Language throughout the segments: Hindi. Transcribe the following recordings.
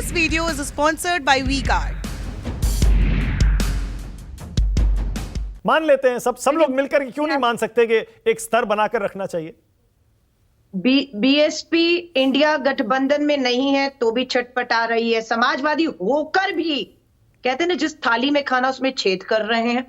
This video is sponsored by V-Guard. मान लेते हैं सब लोग मिलकर क्यों नहीं मान सकते कि एक स्तर बनाकर रखना चाहिए? बीएसपी इंडिया गठबंधन में नहीं है तो भी छटपटा रही है। समाजवादी होकर भी कहते हैं ना, जिस थाली में खाना उसमें छेद कर रहे हैं,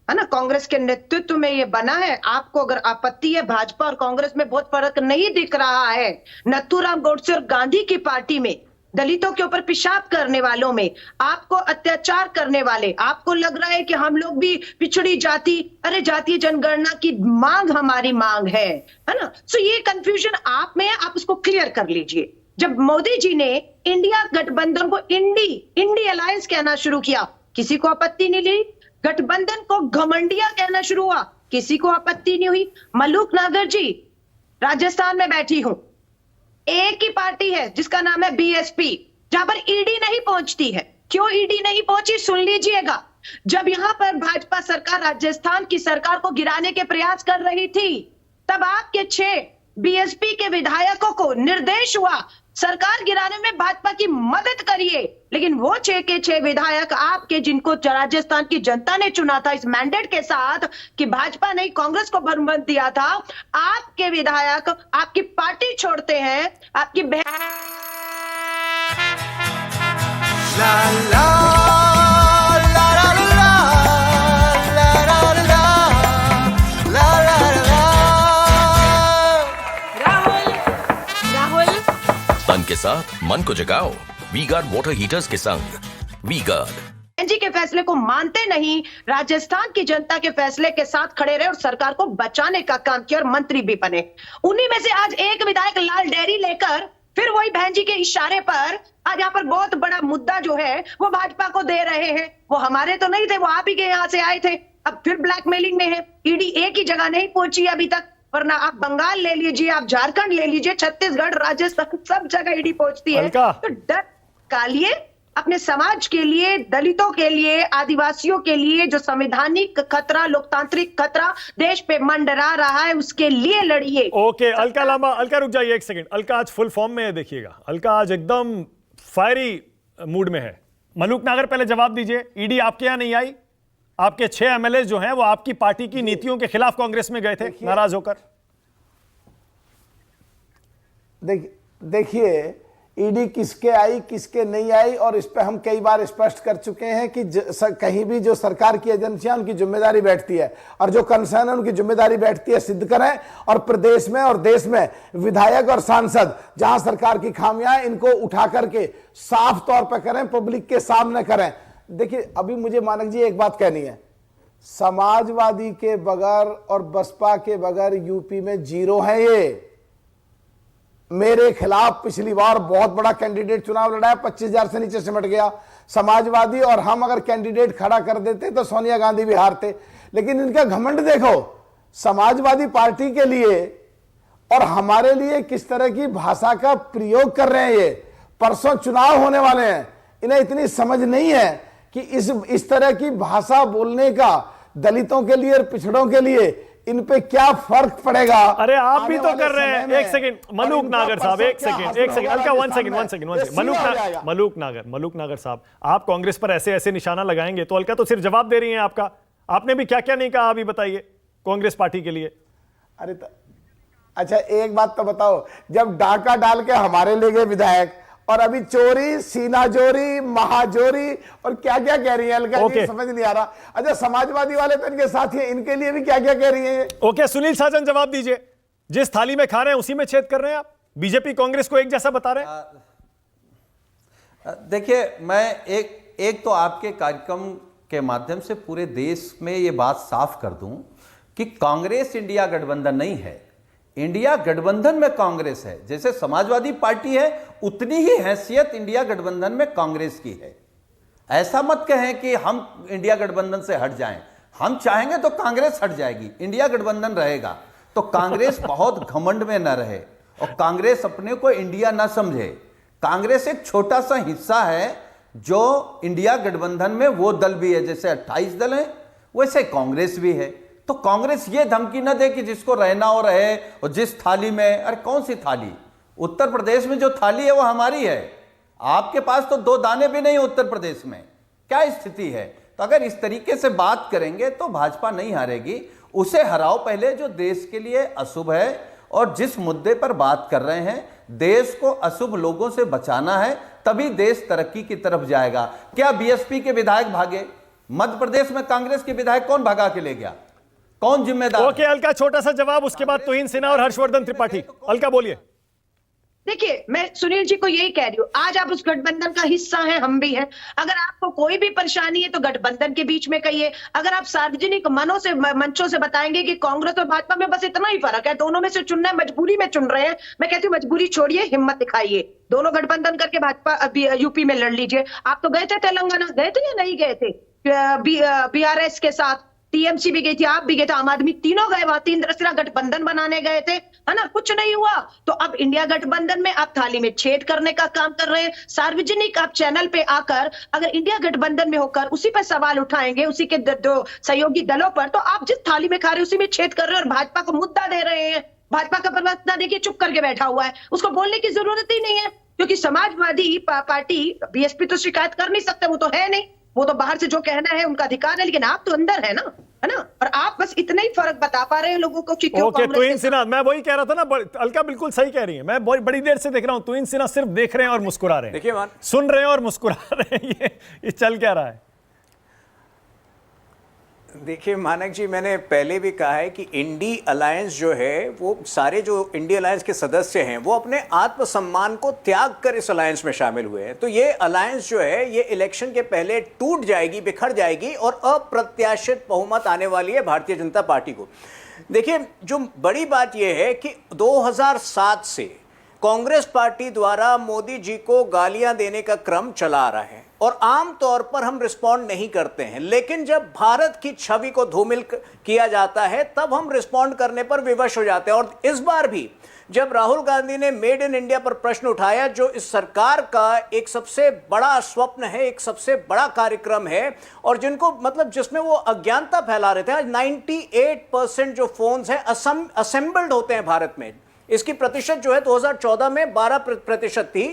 है ना। कांग्रेस के नेतृत्व में ये बना है। आपको अगर आपत्ति है, भाजपा और कांग्रेस में बहुत फर्क नहीं दिख रहा है। नथुराम गोडसे और गांधी की पार्टी में दलितों के ऊपर पेशाब करने वालों में, आपको अत्याचार करने वाले, आपको लग रहा है कि हम लोग भी पिछड़ी जाति, अरे जातीय जनगणना की मांग हमारी मांग है ना। सो ये कंफ्यूजन आप में है, आप उसको क्लियर कर लीजिए। जब मोदी जी ने इंडिया गठबंधन को इंडी अलायंस कहना शुरू किया, किसी को आपत्ति नहीं ली। गठबंधन को घमंडिया कहना शुरू हुआ, किसी को आपत्ति नहीं हुई। मलूक नागर जी, राजस्थान में बैठी हूं, एक ही पार्टी है जिसका नाम है बीएसपी, जहां पर ईडी नहीं पहुंचती है। क्यों ईडी नहीं पहुंची, सुन लीजिएगा। जब यहां पर भाजपा सरकार राजस्थान की सरकार को गिराने के प्रयास कर रही थी, तब आपके 6 बीएसपी के विधायकों को निर्देश हुआ सरकार गिराने में भाजपा की मदद करिए। लेकिन वो 6 के 6 विधायक आपके, जिनको राजस्थान की जनता ने चुना था इस मैंडेट के साथ कि भाजपा नहीं कांग्रेस को बहुमत दिया था, आपके विधायक आपकी पार्टी छोड़ते हैं, आपकी ला ला ला ला ला ला राहुल तन के साथ मन को जगाओ वी-गार्ड वाटर हीटर्स के संग। वी-गार्ड एनजी के फैसले को मानते नहीं, राजस्थान की जनता के फैसले के साथ खड़े रहे और सरकार को बचाने का काम किया और मंत्री भी बने। उन्हीं में से आज एक विधायक लाल डेयरी लेकर फिर वही बहन जी के इशारे पर आज यहाँ पर बहुत बड़ा मुद्दा जो है वो भाजपा को दे रहे हैं। वो हमारे तो नहीं थे, वो आप ही के यहाँ से आए थे, अब फिर ब्लैकमेलिंग में है। ईडी एक ही जगह नहीं पहुंची अभी तक, वरना आप बंगाल ले लीजिए, आप झारखंड ले लीजिए, छत्तीसगढ़, राजस्थान, सब जगह ईडी पहुंचती है। तो डर कालिए अपने समाज के लिए, दलितों के लिए, आदिवासियों के लिए जो संवैधानिक खतरा, लोकतांत्रिक खतरा देश पे मंडरा रहा है, उसके लिए लड़िए। ओके अलका लांबा, अलका रुक जाइए एक सेकंड। अलका आज फुल फॉर्म में है, देखिएगा अलका आज एकदम फायरी मूड में है। मलूक नागर पहले जवाब दीजिए, ईडी आपके यहां नहीं आई? आपके 6 एमएलए जो हैं वो आपकी पार्टी की नीतियों के खिलाफ कांग्रेस में गए थे नाराज होकर। देखिए ईडी किसके आई किसके नहीं आई, और इस पे हम कई बार स्पष्ट कर चुके हैं कि कहीं भी जो सरकार की एजेंसियां उनकी जिम्मेदारी बैठती है और जो कंसर्न है उनकी जिम्मेदारी बैठती है, सिद्ध करें। और प्रदेश में और देश में विधायक और सांसद जहां सरकार की खामियां हैं इनको उठा करके साफ तौर पर करें, पब्लिक के सामने करें। देखिए अभी मुझे मानक जी एक बात कहनी है, समाजवादी के बगैर और बसपा के बगैर यूपी में जीरो है। ये मेरे खिलाफ पिछली बार बहुत बड़ा कैंडिडेट चुनाव लड़ा है, 25,000 से नीचे सिमट गया समाजवादी, और हम अगर कैंडिडेट खड़ा कर देते तो सोनिया गांधी भी हारते। लेकिन इनका घमंड देखो, समाजवादी पार्टी के लिए और हमारे लिए किस तरह की भाषा का प्रयोग कर रहे हैं। ये परसों चुनाव होने वाले हैं, इन्हें इतनी समझ नहीं है कि इस तरह की भाषा बोलने का दलितों के लिए और पिछड़ों के लिए इन पे क्या फर्क पड़ेगा। अरे आप भी तो कर रहे हैं। एक सेकंड मलूक नागर साहब, एक second Alka, one second Malook Nagar साहब, आप कांग्रेस पर ऐसे ऐसे निशाना लगाएंगे तो अलका तो सिर्फ जवाब दे रही हैं आपका। आपने भी क्या क्या नहीं कहा अभी बताइए कांग्रेस पार्टी के लिए। अरे अच्छा एक बात तो बताओ, जब डाका डाल के हमारे ले गए विधायक, और अभी चोरी, सीनाजोरी, महाजोरी और क्या क्या कह रही है अलका जी, समझ नहीं आ रहा। अच्छा समाजवादी वाले तो इनके साथ ही, इनके लिए भी क्या क्या कह रही है। ओके सुनील साजन जवाब दीजिए, जिस थाली में खा रहे हैं उसी में छेद कर रहे हैं आप। बीजेपी कांग्रेस को एक जैसा बता रहे हैं। देखिए मैं एक तो आपके कार्यक्रम के माध्यम से पूरे देश में ये बात साफ कर दूं कि कांग्रेस इंडिया गठबंधन नहीं है। इंडिया गठबंधन में कांग्रेस है, जैसे समाजवादी पार्टी है उतनी ही हैसियत इंडिया गठबंधन में कांग्रेस की है। ऐसा मत कहें कि हम इंडिया गठबंधन से हट जाएं। हम चाहेंगे तो कांग्रेस हट जाएगी, इंडिया गठबंधन रहेगा। तो कांग्रेस बहुत घमंड में न रहे और कांग्रेस अपने को इंडिया न समझे। कांग्रेस एक छोटा सा हिस्सा है जो इंडिया गठबंधन में वो दल भी है, जैसे 28 दल हैं वैसे कांग्रेस भी है। तो कांग्रेस ये धमकी न दे कि जिसको रहना हो रहे, और जिस थाली में, अरे कौन सी थाली, उत्तर प्रदेश में जो थाली है वो हमारी है। आपके पास तो 2 दाने भी नहीं उत्तर प्रदेश में, क्या स्थिति है? तो अगर इस तरीके से बात करेंगे तो भाजपा नहीं हारेगी। उसे हराओ पहले जो देश के लिए अशुभ है, और जिस मुद्दे पर बात कर रहे हैं, देश को अशुभ लोगों से बचाना है, तभी देश तरक्की की तरफ जाएगा। क्या बीएसपी के विधायक भागे? मध्य प्रदेश में कांग्रेस के विधायक कौन भगा के ले गया? कौन जिम्मेदार? ओके अलका, छोटा सा जवाब, उसके बाद तुहिन सिन्हा और हर्षवर्धन त्रिपाठी। अलका बोलिए। देखिए, मैं सुनील जी को यही कह रही हूँ, आज आप उस गठबंधन का हिस्सा हैं, हम भी हैं। अगर आपको कोई भी परेशानी है तो गठबंधन के बीच में कहिए। अगर आप सार्वजनिक मंचों से बताएंगे कि कांग्रेस और भाजपा में बस इतना ही फर्क है, दोनों में से चुनना है, मजबूरी में चुन रहे हैं, मैं कहती हूँ मजबूरी छोड़िए, हिम्मत दिखाइए, दोनों गठबंधन करके भाजपा यूपी में लड़ लीजिए। आप तो गए थे तेलंगाना, गए थे या नहीं गए थे? बीआरएस के साथ टीएमसी भी गई थी, आप भी गए थे, आम आदमी, तीनों गए वहां, 3 तरह गठबंधन बनाने गए थे, है ना? कुछ नहीं हुआ। तो अब इंडिया गठबंधन में आप थाली में छेद करने का काम कर रहे हैं। सार्वजनिक आप चैनल पे आकर अगर इंडिया गठबंधन में होकर उसी पर सवाल उठाएंगे, उसी के दो सहयोगी दलों पर, तो आप जिस थाली में खा रहे हैं उसी में छेद कर रहे हैं और भाजपा को मुद्दा दे रहे हैं। भाजपा का प्रवक्ता देखिए चुप करके बैठा हुआ है, उसको बोलने की जरूरत ही नहीं है, क्योंकि समाजवादी पार्टी बीएसपी तो शिकायत कर नहीं सकते, वो तो है नहीं, वो तो बाहर से जो कहना है उनका अधिकार है, लेकिन आप तो अंदर है ना, है ना? और आप बस इतना ही फर्क बता पा रहे हैं लोगों को कि क्यों ओके, तुहिन सिन्हा, मैं वही कह रहा था ना, अलका बिल्कुल सही कह रही है, मैं बड़ी देर से देख रहा हूं, तुहिन सिन्हा सिर्फ देख रहे हैं और मुस्कुरा रहे हैं। देखिए सुन रहे हैं और मुस्कुरा रहे हैं, ये चल क्या रहा है? देखिए मानक जी, मैंने पहले भी कहा है कि इंडी अलायंस जो है, वो सारे जो इंडी अलायंस के सदस्य हैं वो अपने आत्मसम्मान को त्याग कर इस अलायंस में शामिल हुए हैं। तो ये अलायंस जो है ये इलेक्शन के पहले टूट जाएगी, बिखर जाएगी और अप्रत्याशित बहुमत आने वाली है भारतीय जनता पार्टी को। देखिए, जो बड़ी बात यह है कि 2007 से कांग्रेस पार्टी द्वारा मोदी जी को गालियां देने का क्रम चला आ रहा है और आम तौर पर हम रिस्पॉन्ड नहीं करते हैं, लेकिन जब भारत की छवि को धूमिल किया जाता है तब हम रिस्पॉन्ड करने पर विवश हो जाते हैं। और इस बार भी जब राहुल गांधी ने मेड इन इंडिया पर प्रश्न उठाया, जो इस सरकार का एक सबसे बड़ा स्वप्न है, एक सबसे बड़ा कार्यक्रम है, और जिनको मतलब जिसमें वो अज्ञानता फैला रहे थे, आज 98% जो फोन्स हैं असेंबल्ड होते हैं भारत में। इसकी प्रतिशत जो है 2014 में 12% थी,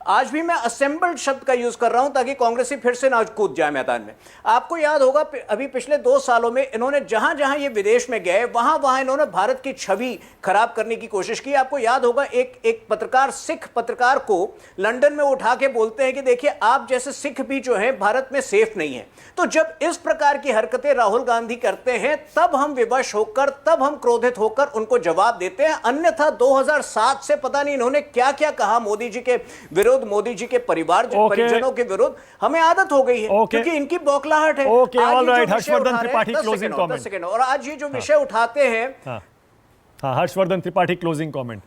आज भी मैं असेंबल्ड शब्द का यूज कर रहा हूं ताकि कांग्रेसी फिर से ना कूद जाए मैदान में। आपको याद होगा अभी पिछले 2 सालों में इन्होंने जहां जहां ये विदेश में गए वहां वहां इन्होंने भारत की छवि खराब करने की कोशिश की। आपको याद होगा एक पत्रकार, सिख पत्रकार को लंदन में उठा के बोलते हैं कि देखिए आप जैसे सिख भी जो है भारत में सेफ नहीं है। तो जब इस प्रकार की हरकतें राहुल गांधी करते हैं तब हम विवश होकर, तब हम क्रोधित होकर उनको जवाब देते हैं। अन्यथा 2007 से पता नहीं इन्होंने क्या क्या कहा मोदी जी के विरुद्ध, मोदी जी के परिजनों के विरुद्ध, हमें आदत हो गई है क्योंकि इनकी बौखलाहट है। Harshvardhan Tripathi closing comment. और आज ये जो विषय उठाते हैं, हाँ, हर्षवर्धन त्रिपाठी क्लोजिंग कमेंट।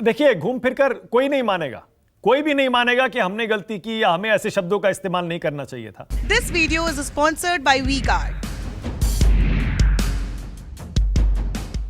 देखिए, घूम फिरकर कोई नहीं मानेगा, कोई भी नहीं मानेगा कि हमने गलती की या हमें ऐसे शब्दों का इस्तेमाल नहीं करना चाहिए था। This video is sponsored by V-Guard.